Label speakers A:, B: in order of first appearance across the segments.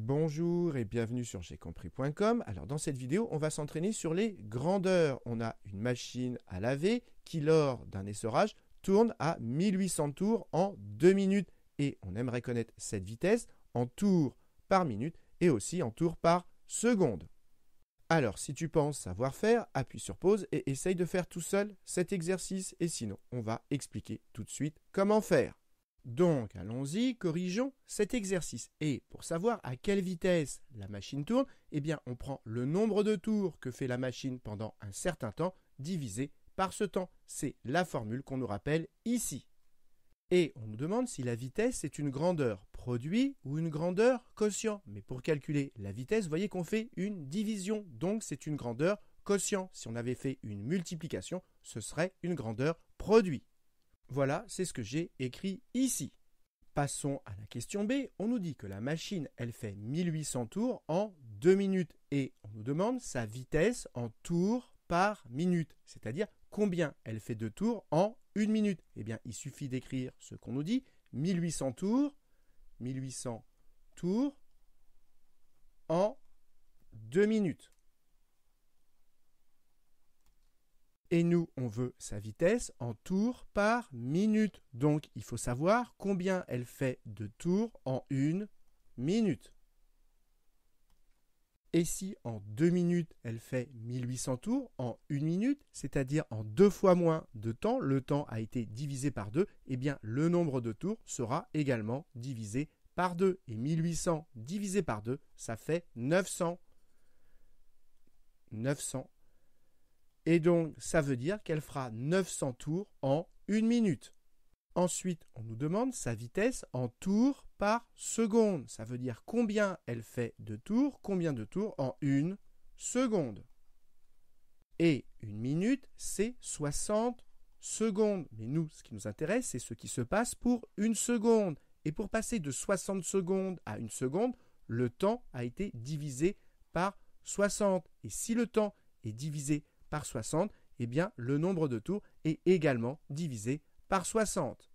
A: Bonjour et bienvenue sur j'aicompris.com. Alors dans cette vidéo, on va s'entraîner sur les grandeurs. On a une machine à laver qui, lors d'un essorage, tourne à 1800 tours en 2 minutes. Et on aimerait connaître cette vitesse en tours par minute et aussi en tours par seconde. Alors si tu penses savoir faire, appuie sur pause et essaye de faire tout seul cet exercice. Et sinon, on va expliquer tout de suite comment faire. Donc, allons-y, corrigeons cet exercice. Et pour savoir à quelle vitesse la machine tourne, eh bien, on prend le nombre de tours que fait la machine pendant un certain temps divisé par ce temps. C'est la formule qu'on nous rappelle ici. Et on nous demande si la vitesse est une grandeur produit ou une grandeur quotient. Mais pour calculer la vitesse, vous voyez qu'on fait une division. Donc, c'est une grandeur quotient. Si on avait fait une multiplication, ce serait une grandeur produit. Voilà, c'est ce que j'ai écrit ici. Passons à la question B. On nous dit que la machine, elle fait 1800 tours en 2 minutes. Et on nous demande sa vitesse en tours par minute. C'est-à-dire combien elle fait de tours en 1 minute. Eh bien, il suffit d'écrire ce qu'on nous dit. 1800 tours en 2 minutes. Et nous, on veut sa vitesse en tours par minute. Donc, il faut savoir combien elle fait de tours en 1 minute. Et si en 2 minutes, elle fait 1800 tours en 1 minute, c'est-à-dire en 2 fois moins de temps, le temps a été divisé par 2, eh bien, le nombre de tours sera également divisé par 2. Et 1800 divisé par 2, ça fait 900. 900. Et donc, ça veut dire qu'elle fera 900 tours en 1 minute. Ensuite, on nous demande sa vitesse en tours par seconde. Ça veut dire combien elle fait de tours en 1 seconde. Et 1 minute, c'est 60 secondes. Mais nous, ce qui nous intéresse, c'est ce qui se passe pour 1 seconde. Et pour passer de 60 secondes à 1 seconde, le temps a été divisé par 60. Et si le temps est divisé par 60, eh bien, le nombre de tours est également divisé par 60.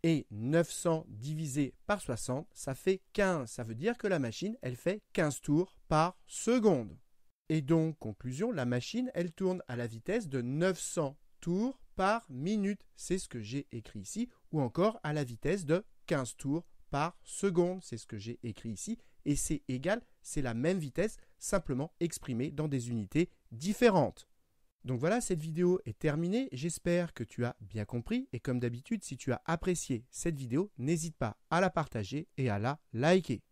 A: Et 900 divisé par 60, ça fait 15. Ça veut dire que la machine, elle fait 15 tours par seconde. Et donc, conclusion, la machine, elle tourne à la vitesse de 900 tours par minute. C'est ce que j'ai écrit ici. Ou encore à la vitesse de 15 tours par seconde. C'est ce que j'ai écrit ici. Et c'est égal, c'est la même vitesse, simplement exprimée dans des unités différentes. Donc voilà, cette vidéo est terminée. J'espère que tu as bien compris. Et comme d'habitude, si tu as apprécié cette vidéo, n'hésite pas à la partager et à la liker.